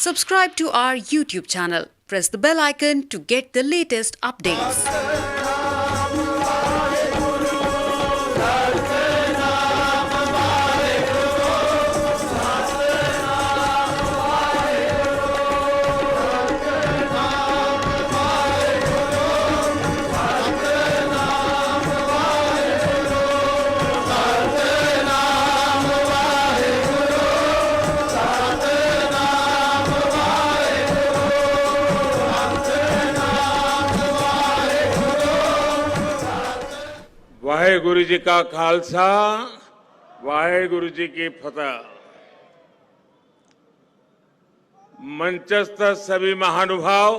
Subscribe to our YouTube channel. Press the bell icon to get the latest updates. Waheguru ji का खालसा, वाहेगुरु जी की फतह। मंचस्थ सभी महानुभाव,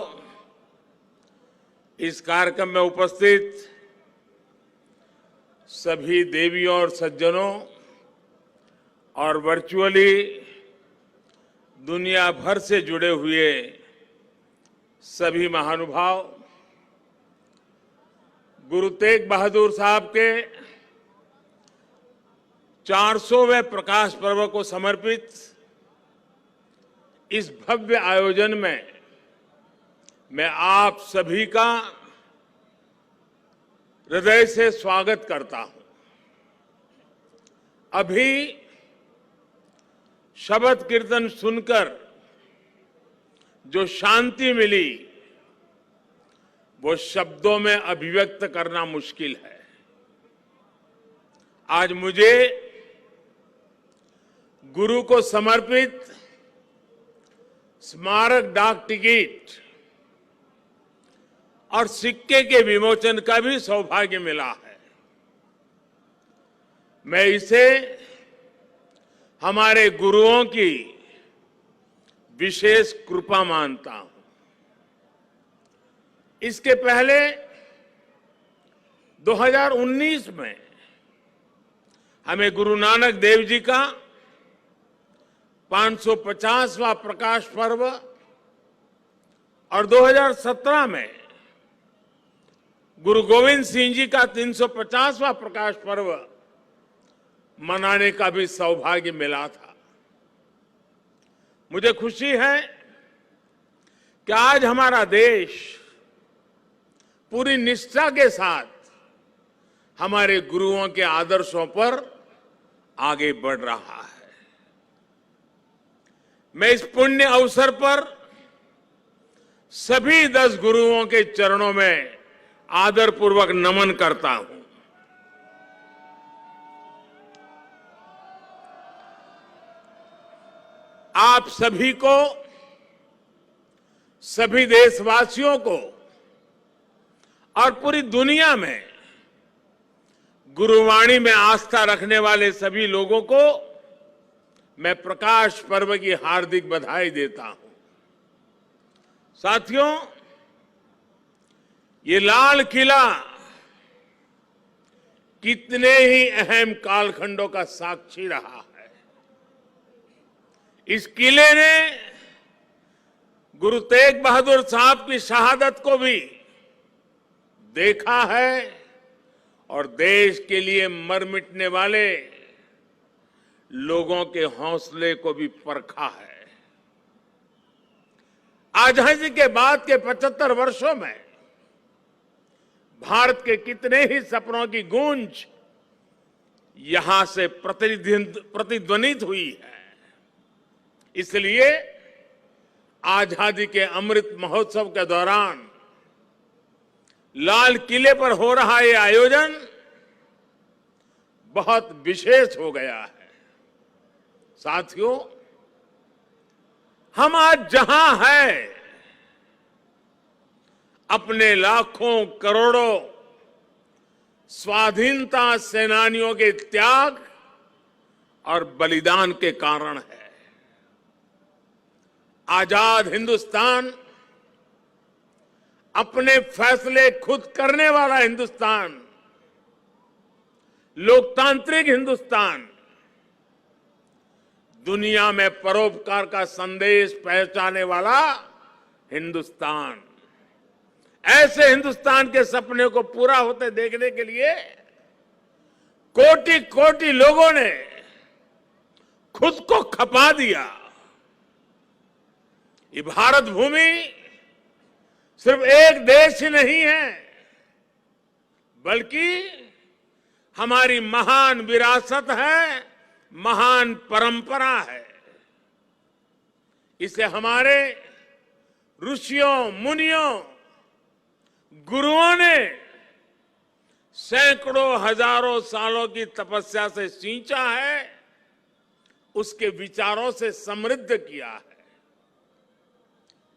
इस कार्यक्रम में उपस्थित सभी देवियों और सज्जनों और वर्चुअली दुनिया भर से जुड़े हुए सभी महानुभाव, गुरु तेग बहादुर साहब के 400वें प्रकाश पर्व को समर्पित इस भव्य आयोजन में मैं आप सभी का हृदय से स्वागत करता हूं। अभी शबद कीर्तन सुनकर जो शांति मिली वो शब्दों में अभिव्यक्त करना मुश्किल है। आज मुझे गुरु को समर्पित स्मारक डाक टिकट और सिक्के के विमोचन का भी सौभाग्य मिला है। मैं इसे हमारे गुरुओं की विशेष कृपा मानता हूं। इसके पहले 2019 में हमें गुरु नानक देव जी का 550वां प्रकाश पर्व और 2017 में गुरु गोविंद सिंह जी का 350वां प्रकाश पर्व मनाने का भी सौभाग्य मिला था। मुझे खुशी है कि आज हमारा देश पूरी निष्ठा के साथ हमारे गुरुओं के आदर्शों पर आगे बढ़ रहा है। मैं इस पुण्य अवसर पर सभी 10 गुरुओं के चरणों में आदरपूर्वक नमन करता हूं। आप सभी को, सभी देशवासियों को और पूरी दुनिया में गुरुवाणी में आस्था रखने वाले सभी लोगों को मैं प्रकाश पर्व की हार्दिक बधाई देता हूं। साथियों, ये लाल किला कितने ही अहम कालखंडों का साक्षी रहा है। इस किले ने गुरु तेग बहादुर साहब की शहादत को भी देखा है और देश के लिए मर मिटने वाले लोगों के हौसले को भी परखा है। आजादी के बाद के 75 वर्षों में भारत के कितने ही सपनों की गूंज यहां से प्रतिध्वनित हुई है। इसलिए आजादी के अमृत महोत्सव के दौरान लाल किले पर हो रहा ये आयोजन बहुत विशेष हो गया है। साथियों, हम आज जहां हैं, अपने लाखों करोड़ों स्वाधीनता सेनानियों के त्याग और बलिदान के कारण है। आजाद हिंदुस्तान, अपने फैसले खुद करने वाला हिंदुस्तान, लोकतांत्रिक हिंदुस्तान, दुनिया में परोपकार का संदेश पहुंचाने वाला हिंदुस्तान, ऐसे हिंदुस्तान के सपने को पूरा होते देखने के लिए कोटि कोटि लोगों ने खुद को खपा दिया। ये भारत भूमि सिर्फ एक देश ही नहीं है, बल्कि हमारी महान विरासत है, महान परंपरा है। इसे हमारे ऋषियों, मुनियों, गुरुओं ने सैकड़ों हजारों सालों की तपस्या से सींचा है, उसके विचारों से समृद्ध किया है।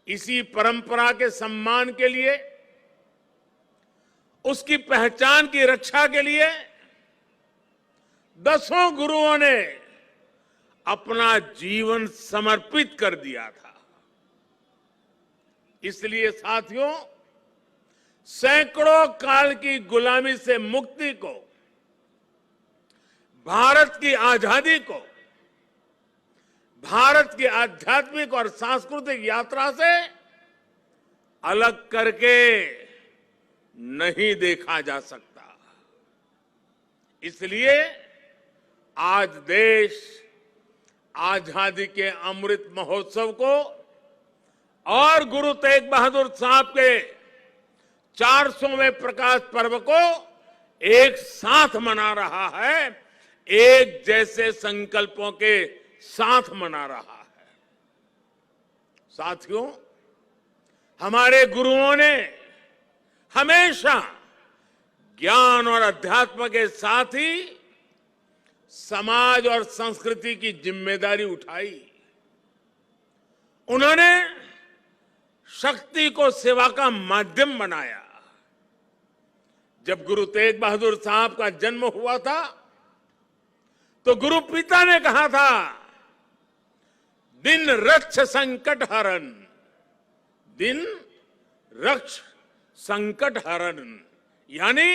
इसी परंपरा के सम्मान के लिए, उसकी पहचान की रक्षा के लिए दसों गुरुओं ने अपना जीवन समर्पित कर दिया था। इसलिए साथियों, सैकड़ों काल की गुलामी से मुक्ति को, भारत की आजादी को, भारत की आध्यात्मिक और सांस्कृतिक यात्रा से अलग करके नहीं देखा जा सकता। इसलिए आज देश आजादी के अमृत महोत्सव को और गुरु तेग बहादुर साहब के 400वें प्रकाश पर्व को एक साथ मना रहा है, एक जैसे संकल्पों के साथ मना रहा है। साथियों, हमारे गुरुओं ने हमेशा ज्ञान और अध्यात्म के साथ ही समाज और संस्कृति की जिम्मेदारी उठाई। उन्होंने शक्ति को सेवा का माध्यम बनाया। जब गुरु तेग बहादुर साहब का जन्म हुआ था, तो गुरु पिता ने कहा था, दिन रक्ष संकट हरण, दिन रक्ष संकट हरण, यानी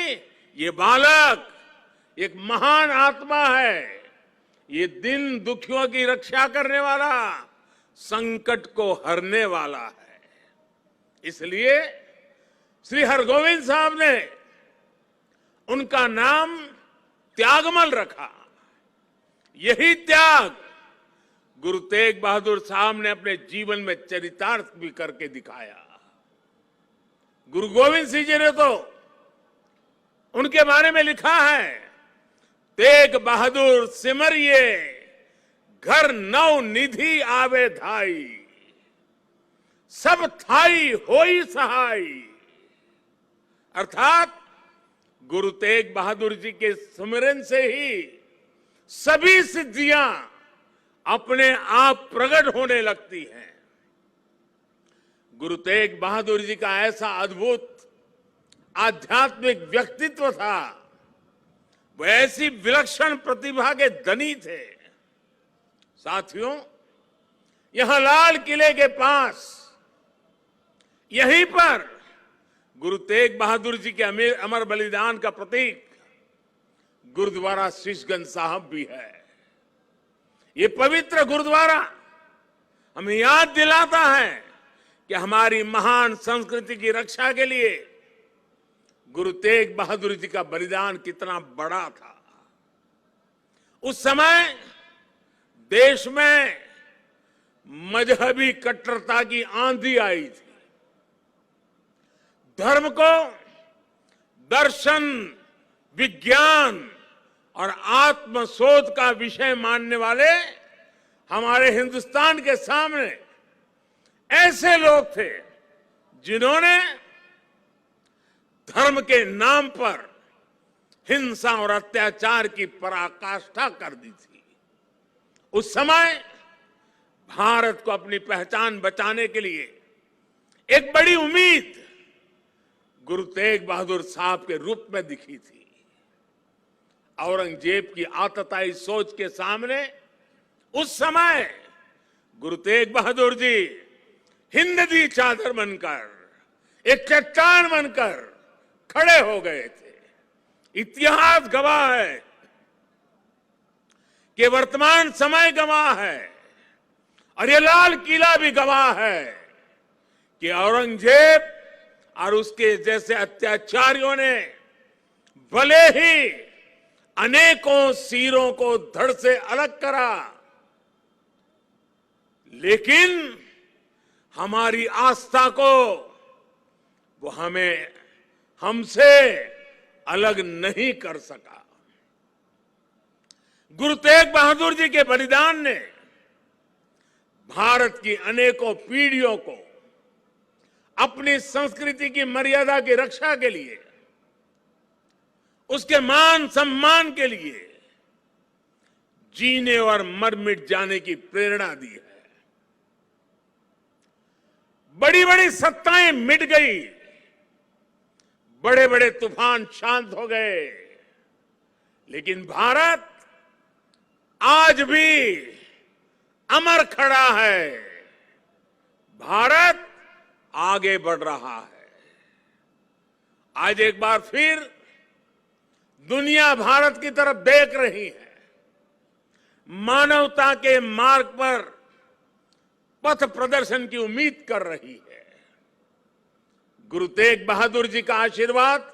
ये बालक एक महान आत्मा है, ये दिन दुखियों की रक्षा करने वाला, संकट को हरने वाला है। इसलिए श्री हरगोविंद साहब ने उनका नाम त्यागमल रखा। यही त्याग गुरु तेग बहादुर साहब ने अपने जीवन में चरितार्थ भी करके दिखाया। गुरु गोविंद सिंह जी ने तो उनके बारे में लिखा है, तेग बहादुर सिमरिए घर नव निधि आवे धाई, सब थाई होई सहाय। अर्थात गुरु तेग बहादुर जी के सुमिरन से ही सभी सिद्धियां अपने आप प्रकट होने लगती हैं। गुरु तेग बहादुर जी का ऐसा अद्भुत आध्यात्मिक व्यक्तित्व था, वो ऐसी विलक्षण प्रतिभा के धनी थे। साथियों, यहां लाल किले के पास, यहीं पर गुरु तेग बहादुर जी के अमर बलिदान का प्रतीक गुरुद्वारा शीशगंज साहब भी है। ये पवित्र गुरुद्वारा हमें याद दिलाता है कि हमारी महान संस्कृति की रक्षा के लिए गुरु तेग बहादुर जी का बलिदान कितना बड़ा था। उस समय देश में मजहबी कट्टरता की आंधी आई थी। धर्म को दर्शन, विज्ञान और आत्मशोध का विषय मानने वाले हमारे हिंदुस्तान के सामने ऐसे लोग थे जिन्होंने धर्म के नाम पर हिंसा और अत्याचार की पराकाष्ठा कर दी थी। उस समय भारत को अपनी पहचान बचाने के लिए एक बड़ी उम्मीद गुरु तेग बहादुर साहब के रूप में दिखी थी। औरंगजेब की आतताई सोच के सामने उस समय गुरु तेग बहादुर जी हिंद दी चादर बनकर, एक चट्टान बनकर खड़े हो गए थे। इतिहास गवाह है कि वर्तमान समय गवाह है और ये लाल किला भी गवाह है कि औरंगजेब और उसके जैसे अत्याचारियों ने भले ही अनेकों सिरों को धड़ से अलग करा, लेकिन हमारी आस्था को वो हमसे अलग नहीं कर सका। गुरु तेग बहादुर जी के बलिदान ने भारत की अनेकों पीढ़ियों को अपनी संस्कृति की मर्यादा की रक्षा के लिए, उसके मान सम्मान के लिए जीने और मर मिट जाने की प्रेरणा दी है। बड़ी बड़ी सत्ताएं मिट गई, बड़े बड़े तूफान शांत हो गए, लेकिन भारत आज भी अमर खड़ा है। भारत आगे बढ़ रहा है। आज एक बार फिर दुनिया भारत की तरफ देख रही है। मानवता के मार्ग पर पथ प्रदर्शन की उम्मीद कर रही है। गुरु तेग बहादुर जी का आशीर्वाद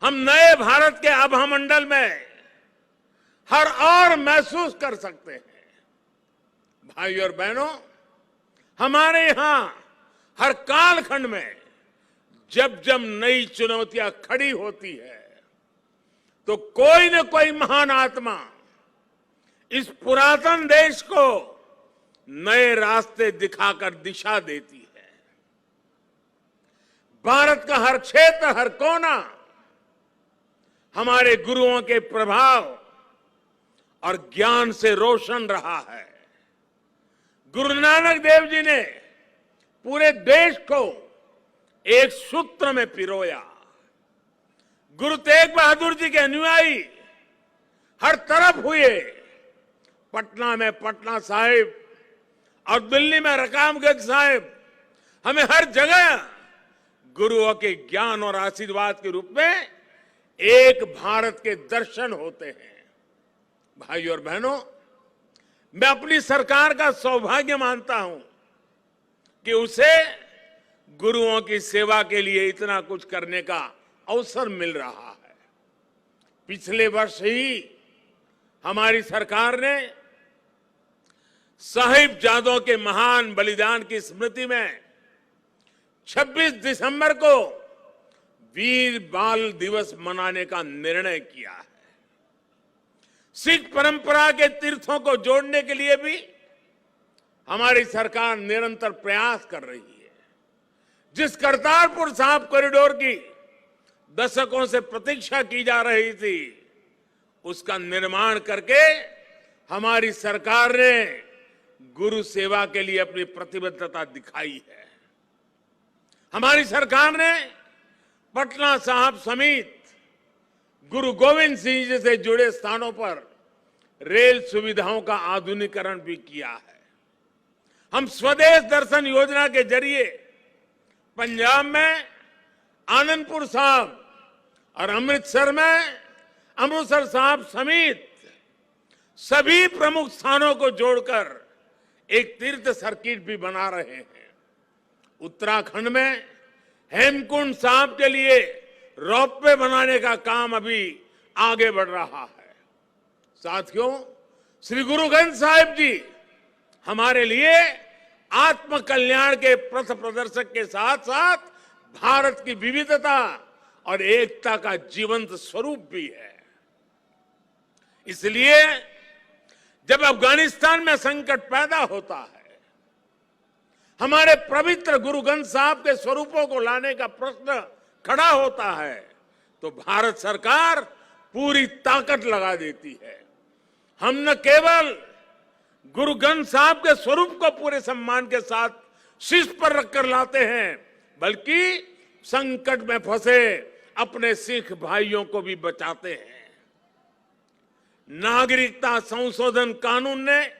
हम नए भारत के आभा मंडल में हर और महसूस कर सकते हैं। भाई और बहनों, हमारे यहां हर कालखंड में जब जब नई चुनौतियां खड़ी होती है तो कोई न कोई महान आत्मा इस पुरातन देश को नए रास्ते दिखाकर दिशा देती है। भारत का हर क्षेत्र, हर कोना हमारे गुरुओं के प्रभाव और ज्ञान से रोशन रहा है। गुरु नानक देव जी ने पूरे देश को एक सूत्र में पिरोया। गुरु तेग बहादुर जी के अनुयायी हर तरफ हुए। पटना में पटना साहिब और दिल्ली में रकाबगंज साहिब, हमें हर जगह गुरुओं के ज्ञान और आशीर्वाद के रूप में एक भारत के दर्शन होते हैं। भाई और बहनों, मैं अपनी सरकार का सौभाग्य मानता हूं कि उसे गुरुओं की सेवा के लिए इतना कुछ करने का अवसर मिल रहा है। पिछले वर्ष ही हमारी सरकार ने साहिबजादों के महान बलिदान की स्मृति में 26 दिसंबर को वीर बाल दिवस मनाने का निर्णय किया है। सिख परंपरा के तीर्थों को जोड़ने के लिए भी हमारी सरकार निरंतर प्रयास कर रही है। जिस करतारपुर साहिब कॉरिडोर की दशकों से प्रतीक्षा की जा रही थी, उसका निर्माण करके हमारी सरकार ने गुरु सेवा के लिए अपनी प्रतिबद्धता दिखाई है। हमारी सरकार ने पटना साहिब समेत गुरु गोविंद सिंह जी से जुड़े स्थानों पर रेल सुविधाओं का आधुनिकीकरण भी किया है। हम स्वदेश दर्शन योजना के जरिए पंजाब में आनंदपुर साहिब और अमृतसर साहिब समेत सभी प्रमुख स्थानों को जोड़कर एक तीर्थ सर्किट भी बना रहे हैं। उत्तराखंड में हेमकुंड साहिब के लिए रोपवे बनाने का काम अभी आगे बढ़ रहा है। साथियों, श्री गुरु ग्रंथ साहिब जी हमारे लिए आत्म कल्याण के पथ प्रदर्शक के साथ साथ भारत की विविधता और एकता का जीवंत स्वरूप भी है। इसलिए जब अफगानिस्तान में संकट पैदा होता है, हमारे पवित्र गुरु ग्रंथ साहिब के स्वरूपों को लाने का प्रश्न खड़ा होता है, तो भारत सरकार पूरी ताकत लगा देती है। हम न केवल गुरु ग्रंथ साहिब के स्वरूप को पूरे सम्मान के साथ शीर्ष पर रखकर लाते हैं, बल्कि संकट में फंसे अपने सिख भाइयों को भी बचाते हैं। नागरिकता संशोधन कानून ने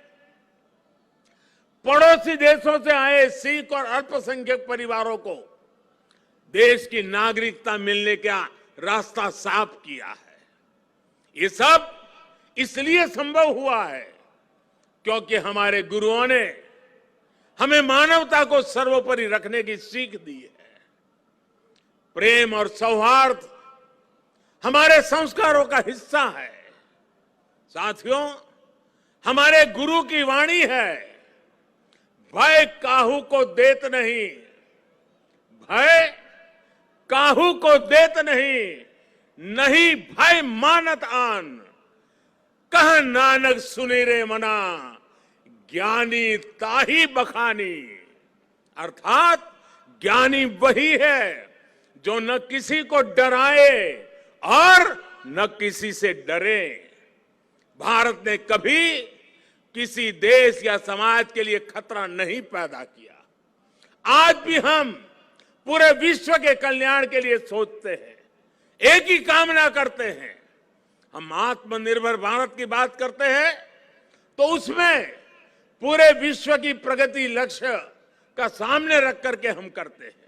पड़ोसी देशों से आए सिख और अल्पसंख्यक परिवारों को देश की नागरिकता मिलने का रास्ता साफ किया है। ये सब इसलिए संभव हुआ है क्योंकि हमारे गुरुओं ने हमें मानवता को सर्वोपरि रखने की सीख दी है। प्रेम और सौहार्द हमारे संस्कारों का हिस्सा है। साथियों, हमारे गुरु की वाणी है, भय काहू को देत नहीं, भय काहू को देत नहीं, नहीं भय मानत आन, कह नानक सुनी रे मना, ज्ञानी ताही बखानी। अर्थात ज्ञानी वही है जो न किसी को डराए और न किसी से डरे। भारत ने कभी किसी देश या समाज के लिए खतरा नहीं पैदा किया। आज भी हम पूरे विश्व के कल्याण के लिए सोचते हैं, एक ही कामना करते हैं। हम आत्मनिर्भर भारत की बात करते हैं तो उसमें पूरे विश्व की प्रगति लक्ष्य का सामने रख करके हम करते हैं।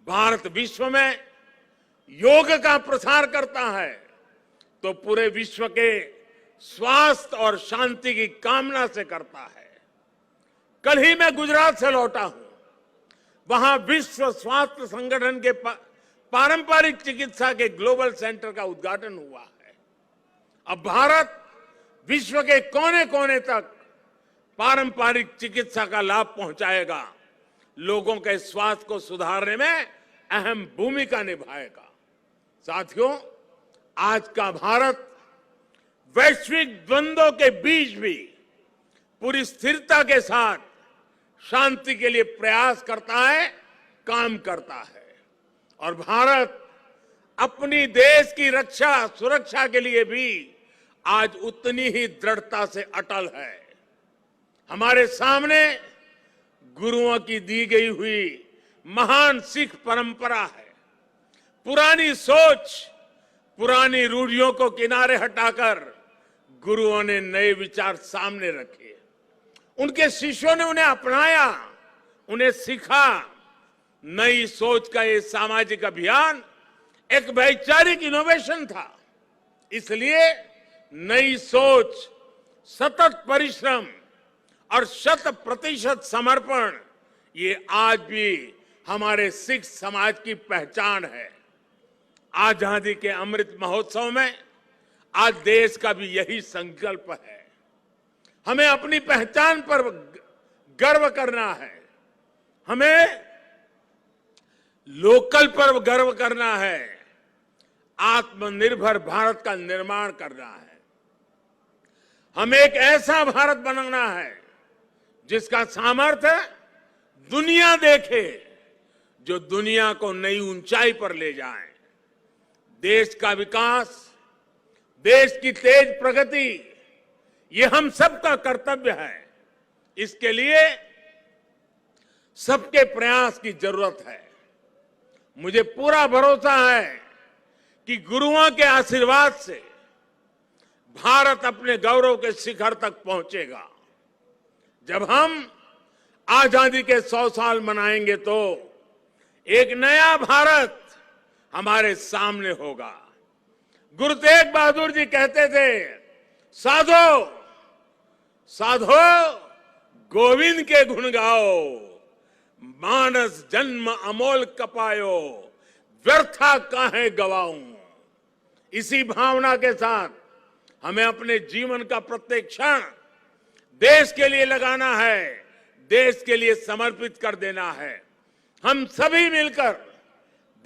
भारत विश्व में योग का प्रसार करता है तो पूरे विश्व के स्वास्थ्य और शांति की कामना से करता है। कल ही मैं गुजरात से लौटा हूं, वहां विश्व स्वास्थ्य संगठन के पारंपरिक चिकित्सा के ग्लोबल सेंटर का उद्घाटन हुआ है। अब भारत विश्व के कोने कोने तक पारंपरिक चिकित्सा का लाभ पहुंचाएगा, लोगों के स्वास्थ्य को सुधारने में अहम भूमिका निभाएगा। साथियों, आज का भारत वैश्विक द्वंद्वों के बीच भी पूरी स्थिरता के साथ शांति के लिए प्रयास करता है, काम करता है। और भारत अपनी देश की रक्षा सुरक्षा के लिए भी आज उतनी ही दृढ़ता से अटल है। हमारे सामने गुरुओं की दी गई हुई महान सिख परंपरा है। पुरानी सोच, पुरानी रूढ़ियों को किनारे हटाकर गुरुओं ने नए विचार सामने रखे। उनके शिष्यों ने उन्हें अपनाया, उन्हें सीखा। नई सोच का ये सामाजिक अभियान एक वैचारिक इनोवेशन था। इसलिए नई सोच, सतत परिश्रम और 100% समर्पण, ये आज भी हमारे सिख समाज की पहचान है। आजादी के अमृत महोत्सव में आज देश का भी यही संकल्प है। हमें अपनी पहचान पर गर्व करना है, हमें लोकल पर गर्व करना है, आत्मनिर्भर भारत का निर्माण करना है। हमें एक ऐसा भारत बनाना है जिसका सामर्थ्य दुनिया देखे, जो दुनिया को नई ऊंचाई पर ले जाए। देश का विकास, देश की तेज प्रगति, ये हम सबका कर्तव्य है। इसके लिए सबके प्रयास की जरूरत है। मुझे पूरा भरोसा है कि गुरुओं के आशीर्वाद से भारत अपने गौरव के शिखर तक पहुंचेगा। जब हम आजादी के 100 साल मनाएंगे तो एक नया भारत हमारे सामने होगा। गुरु तेग बहादुर जी कहते थे, साधो साधो गोविंद के गुण गाओ, मानस जन्म अमोल कपायो, व्यर्था काहे गवाऊं। इसी भावना के साथ हमें अपने जीवन का प्रत्येक क्षण देश के लिए लगाना है, देश के लिए समर्पित कर देना है। हम सभी मिलकर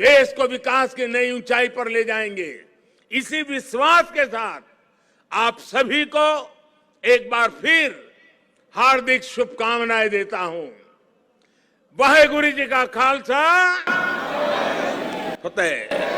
देश को विकास की नई ऊंचाई पर ले जाएंगे। इसी विश्वास के साथ आप सभी को एक बार फिर हार्दिक शुभकामनाएं देता हूं। वाहेगुरु जी का खालसा, फतेह।